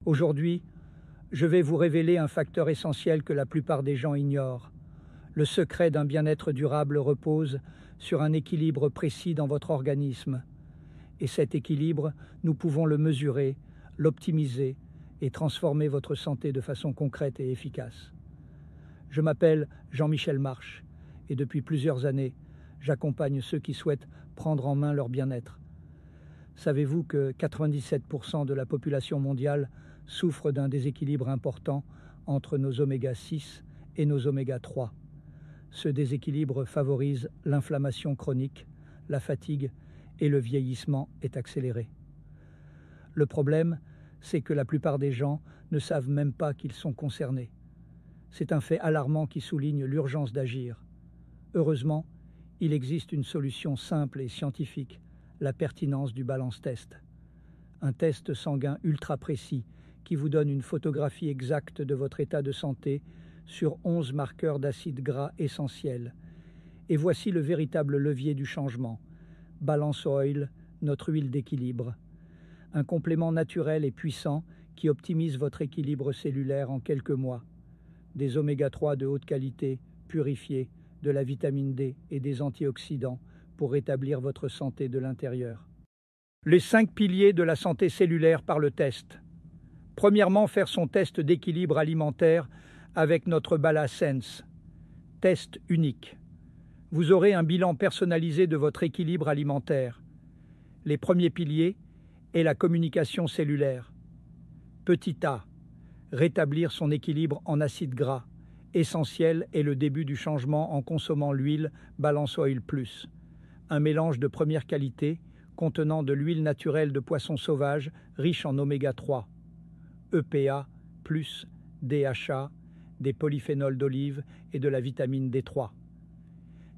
Aujourd'hui, je vais vous révéler un facteur essentiel que la plupart des gens ignorent. Le secret d'un bien-être durable repose sur un équilibre précis dans votre organisme. Et cet équilibre, nous pouvons le mesurer, l'optimiser et transformer votre santé de façon concrète et efficace. Je m'appelle Jean-Michel Marche et depuis plusieurs années, j'accompagne ceux qui souhaitent prendre en main leur bien-être. Savez-vous que 97% de la population mondiale souffre d'un déséquilibre important entre nos oméga 6 et nos oméga 3? Ce déséquilibre favorise l'inflammation chronique, la fatigue et le vieillissement est accéléré. Le problème, c'est que la plupart des gens ne savent même pas qu'ils sont concernés. C'est un fait alarmant qui souligne l'urgence d'agir. Heureusement, il existe une solution simple et scientifique, la pertinence du balance test. Un test sanguin ultra précis qui vous donne une photographie exacte de votre état de santé sur 11 marqueurs d'acides gras essentiels. Et voici le véritable levier du changement. Balance Oil, notre huile d'équilibre. Un complément naturel et puissant qui optimise votre équilibre cellulaire en quelques mois. Des oméga 3 de haute qualité, purifiés, de la vitamine D et des antioxydants pour rétablir votre santé de l'intérieur. Les 5 piliers de la santé cellulaire par le test. Premièrement, faire son test d'équilibre alimentaire avec notre BalaSense. Test unique. Vous aurez un bilan personnalisé de votre équilibre alimentaire. Les premiers piliers est la communication cellulaire. Petit a, rétablir son équilibre en acides gras. Essentiel est le début du changement en consommant l'huile Balance Oil Plus. Un mélange de première qualité contenant de l'huile naturelle de poisson sauvage riche en oméga 3, EPA, plus DHA, des polyphénols d'olive et de la vitamine D3.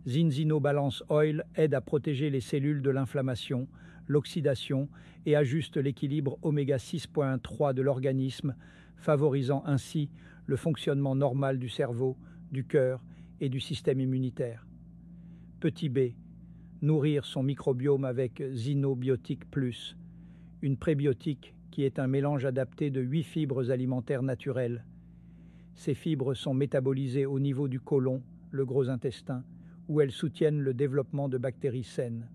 Zinzino Balance Oil aide à protéger les cellules de l'inflammation, l'oxydation et ajuste l'équilibre oméga 6.3 de l'organisme, favorisant ainsi le fonctionnement normal du cerveau, du cœur et du système immunitaire. Petit b, nourrir son microbiome avec Zinobiotique Plus, une prébiotique qui est un mélange adapté de 8 fibres alimentaires naturelles. Ces fibres sont métabolisées au niveau du côlon, le gros intestin, où elles soutiennent le développement de bactéries saines.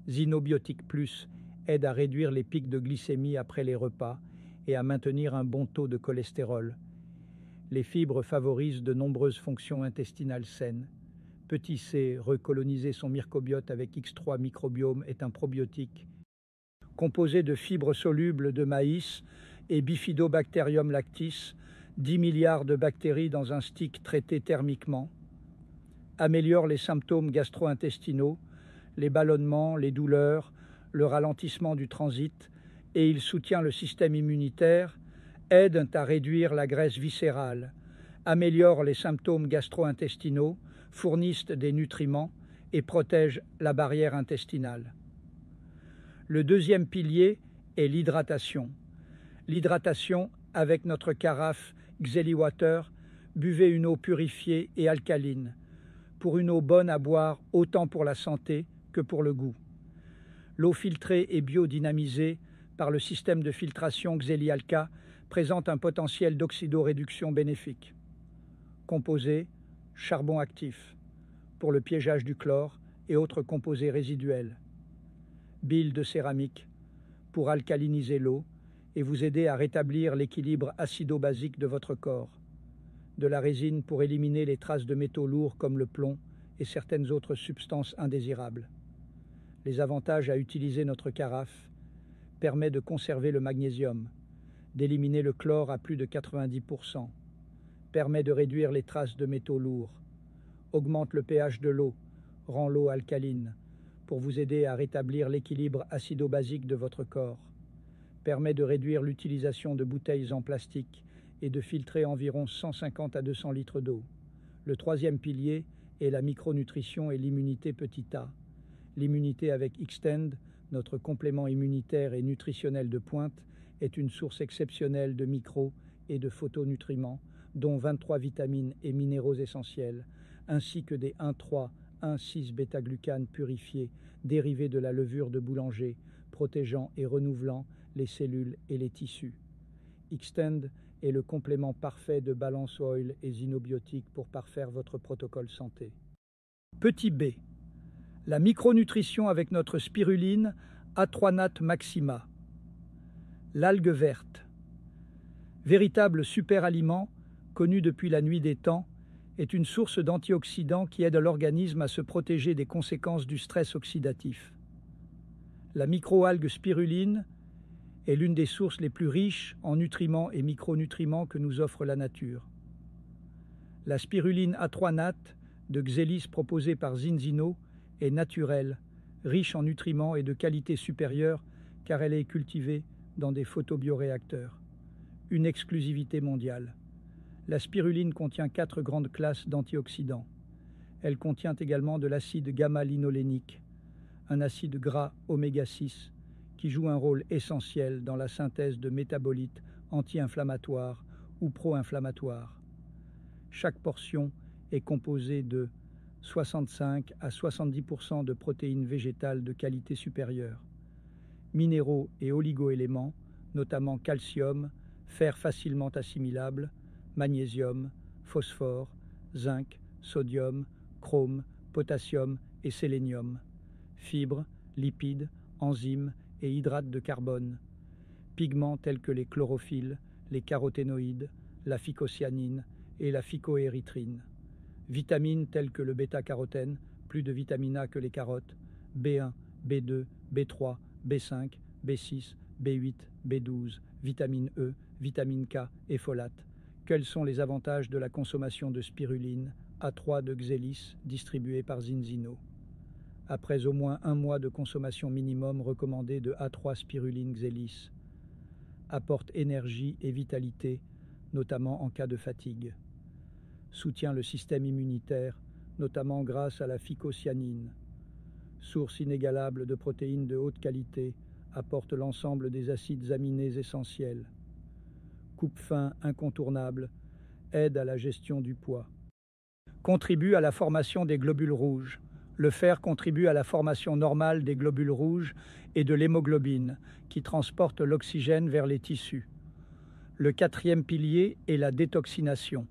Zinobiotique Plus aide à réduire les pics de glycémie après les repas et à maintenir un bon taux de cholestérol. Les fibres favorisent de nombreuses fonctions intestinales saines. Petit c, recoloniser son microbiote avec X3 microbiome est un probiotique composé de fibres solubles de maïs et Bifidobacterium lactis, 10 milliards de bactéries dans un stick traité thermiquement. Améliore les symptômes gastro-intestinaux, les ballonnements, les douleurs, le ralentissement du transit et il soutient le système immunitaire, aide à réduire la graisse viscérale, améliore les symptômes gastro-intestinaux, fournissent des nutriments et protègent la barrière intestinale. Le deuxième pilier est l'hydratation. L'hydratation avec notre carafe Xeliwater, buvez une eau purifiée et alcaline, pour une eau bonne à boire autant pour la santé que pour le goût. L'eau filtrée et biodynamisée par le système de filtration Xelialka présente un potentiel d'oxydoréduction bénéfique. Composés, charbon actif, pour le piégeage du chlore et autres composés résiduels. Bile de céramique, pour alcaliniser l'eau et vous aider à rétablir l'équilibre acido-basique de votre corps. De la résine pour éliminer les traces de métaux lourds comme le plomb et certaines autres substances indésirables. Les avantages à utiliser notre carafe permet de conserver le magnésium, d'éliminer le chlore à plus de 90%, permet de réduire les traces de métaux lourds, augmente le pH de l'eau, rend l'eau alcaline, pour vous aider à rétablir l'équilibre acido-basique de votre corps, permet de réduire l'utilisation de bouteilles en plastique et de filtrer environ 150 à 200 litres d'eau. Le troisième pilier est la micronutrition et l'immunité petit a. L'immunité avec Xtend, notre complément immunitaire et nutritionnel de pointe, est une source exceptionnelle de micro- et de phytonutriments, dont 23 vitamines et minéraux essentiels, ainsi que des 1,3, 1,6 bêta-glucanes purifiés, dérivés de la levure de boulanger, protégeant et renouvelant les cellules et les tissus. Xtend est le complément parfait de Balance Oil et Zinobiotiques pour parfaire votre protocole santé. Petit B. La micronutrition avec notre spiruline A3 Maxima. L'algue verte. Véritable super-aliment, connu depuis la nuit des temps, est une source d'antioxydants qui aide l'organisme à se protéger des conséquences du stress oxydatif. La microalgue spiruline est l'une des sources les plus riches en nutriments et micronutriments que nous offre la nature. La spiruline A3 Nat de Xelis proposée par Zinzino est naturelle, riche en nutriments et de qualité supérieure car elle est cultivée dans des photobioréacteurs. Une exclusivité mondiale. La spiruline contient 4 grandes classes d'antioxydants. Elle contient également de l'acide gamma-linolénique, un acide gras oméga 6 qui joue un rôle essentiel dans la synthèse de métabolites anti-inflammatoires ou pro-inflammatoires. Chaque portion est composée de 65 à 70% de protéines végétales de qualité supérieure, minéraux et oligoéléments, notamment calcium, fer facilement assimilable, magnésium, phosphore, zinc, sodium, chrome, potassium et sélénium, fibres, lipides, enzymes et hydrates de carbone, pigments tels que les chlorophylles, les caroténoïdes, la phycocyanine et la phycoérythrine, vitamines telles que le bêta-carotène, plus de vitamine A que les carottes, B1, B2, B3, B5, B6, B8, B12, vitamine E, vitamine K et folate. Quels sont les avantages de la consommation de spiruline A3 de Xelis distribuée par Zinzino? Après au moins 1 mois de consommation minimum recommandée de A3 spiruline Xelis, apporte énergie et vitalité, notamment en cas de fatigue. Soutient le système immunitaire, notamment grâce à la phycocyanine. Source inégalable de protéines de haute qualité, apporte l'ensemble des acides aminés essentiels. Coupe-faim incontournable, aide à la gestion du poids. Contribue à la formation des globules rouges. Le fer contribue à la formation normale des globules rouges et de l'hémoglobine, qui transporte l'oxygène vers les tissus. Le 4e pilier est la détoxination.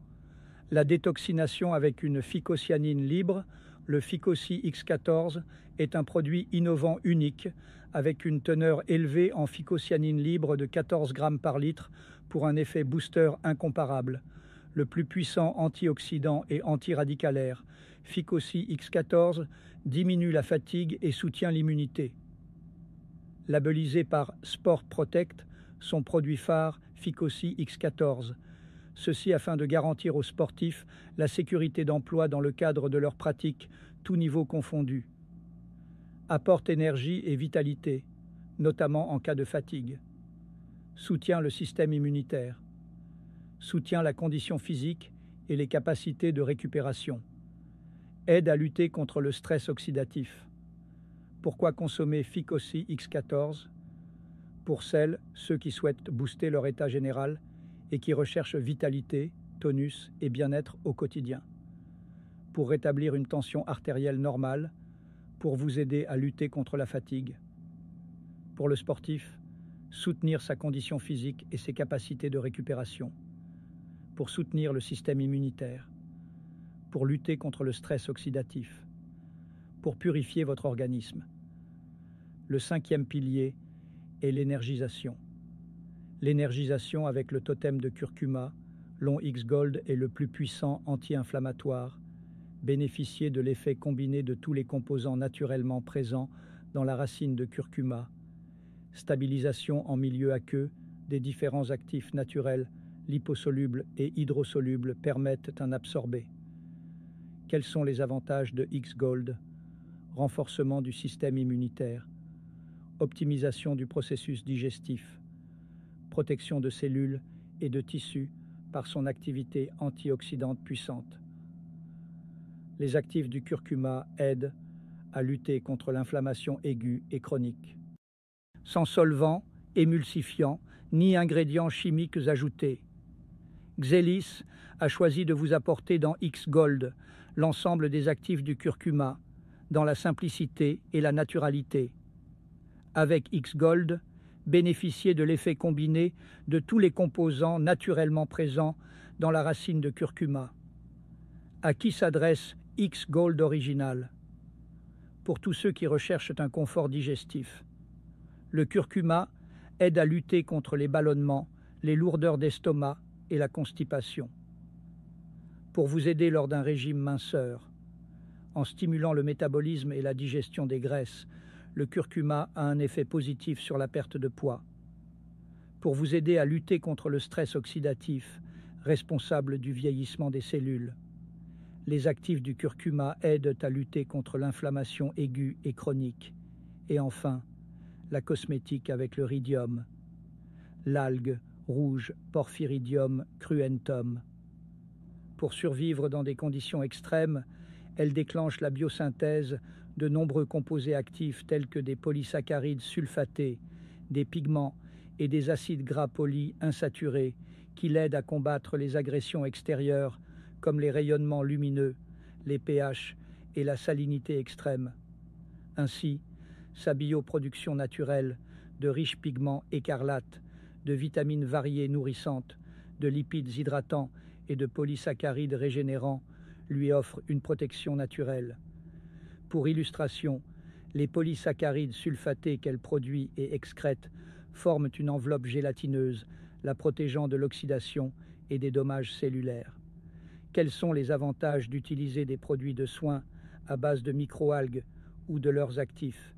La détoxination avec une phycocyanine libre, le Phycosi X14, est un produit innovant unique, avec une teneur élevée en phycocyanine libre de 14 grammes par litre pour un effet booster incomparable. Le plus puissant antioxydant et antiradicalaire, Phycosi X14, diminue la fatigue et soutient l'immunité. Labellisé par Sport Protect, son produit phare, Phycosi X14. Ceci afin de garantir aux sportifs la sécurité d'emploi dans le cadre de leur pratique, tous niveaux confondus. Apporte énergie et vitalité, notamment en cas de fatigue. Soutient le système immunitaire. Soutient la condition physique et les capacités de récupération. Aide à lutter contre le stress oxydatif. Pourquoi consommer Phycosi X14? Pour ceux qui souhaitent booster leur état général et qui recherchent vitalité, tonus et bien-être au quotidien. Pour rétablir une tension artérielle normale, pour vous aider à lutter contre la fatigue. Pour le sportif, soutenir sa condition physique et ses capacités de récupération. Pour soutenir le système immunitaire. Pour lutter contre le stress oxydatif. Pour purifier votre organisme. Le 5e pilier est l'énergisation. L'énergisation avec le totem de curcuma, Long X Gold est le plus puissant anti-inflammatoire, bénéficier de l'effet combiné de tous les composants naturellement présents dans la racine de curcuma, stabilisation en milieu aqueux des différents actifs naturels, liposolubles et hydrosolubles permettent un absorbé. Quels sont les avantages de X Gold? Renforcement du système immunitaire, optimisation du processus digestif, protection de cellules et de tissus par son activité antioxydante puissante. Les actifs du curcuma aident à lutter contre l'inflammation aiguë et chronique. Sans solvant, émulsifiant, ni ingrédients chimiques ajoutés. Xelis a choisi de vous apporter dans X Gold l'ensemble des actifs du curcuma, dans la simplicité et la naturalité. Avec X Gold, bénéficiez de l'effet combiné de tous les composants naturellement présents dans la racine de curcuma. À qui s'adresse X-Gold Original? Pour tous ceux qui recherchent un confort digestif. Le curcuma aide à lutter contre les ballonnements, les lourdeurs d'estomac et la constipation. Pour vous aider lors d'un régime minceur, en stimulant le métabolisme et la digestion des graisses, le curcuma a un effet positif sur la perte de poids. Pour vous aider à lutter contre le stress oxydatif, responsable du vieillissement des cellules. Les actifs du curcuma aident à lutter contre l'inflammation aiguë et chronique. Et enfin, la cosmétique avec le rhidium, l'algue rouge Porphyridium cruentum. Pour survivre dans des conditions extrêmes, elle déclenche la biosynthèse de nombreux composés actifs tels que des polysaccharides sulfatés, des pigments et des acides gras polis insaturés qui l'aident à combattre les agressions extérieures comme les rayonnements lumineux, les pH et la salinité extrême. Ainsi, sa bioproduction naturelle de riches pigments écarlates, de vitamines variées nourrissantes, de lipides hydratants et de polysaccharides régénérants lui offre une protection naturelle. Pour illustration, les polysaccharides sulfatés qu'elle produit et excrète forment une enveloppe gélatineuse, la protégeant de l'oxydation et des dommages cellulaires. Quels sont les avantages d'utiliser des produits de soins à base de microalgues ou de leurs actifs?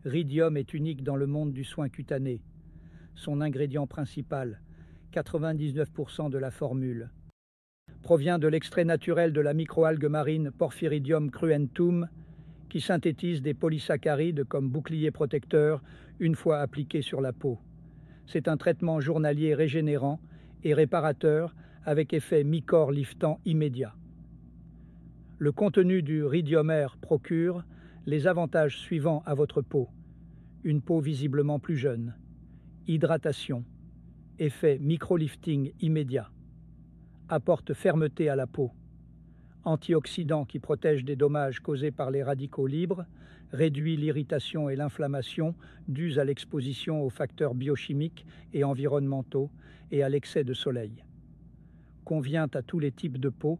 Rhidium est unique dans le monde du soin cutané. Son ingrédient principal, 99% de la formule, provient de l'extrait naturel de la microalgue marine Porphyridium cruentum, qui synthétise des polysaccharides comme bouclier protecteur une fois appliqué sur la peau. C'est un traitement journalier régénérant et réparateur avec effet mi-corps liftant immédiat. Le contenu du Rhidiomer procure les avantages suivants à votre peau. Une peau visiblement plus jeune. Hydratation. Effet micro-lifting immédiat. Apporte fermeté à la peau. Antioxydant qui protège des dommages causés par les radicaux libres, réduit l'irritation et l'inflammation dues à l'exposition aux facteurs biochimiques et environnementaux et à l'excès de soleil. Convient à tous les types de peau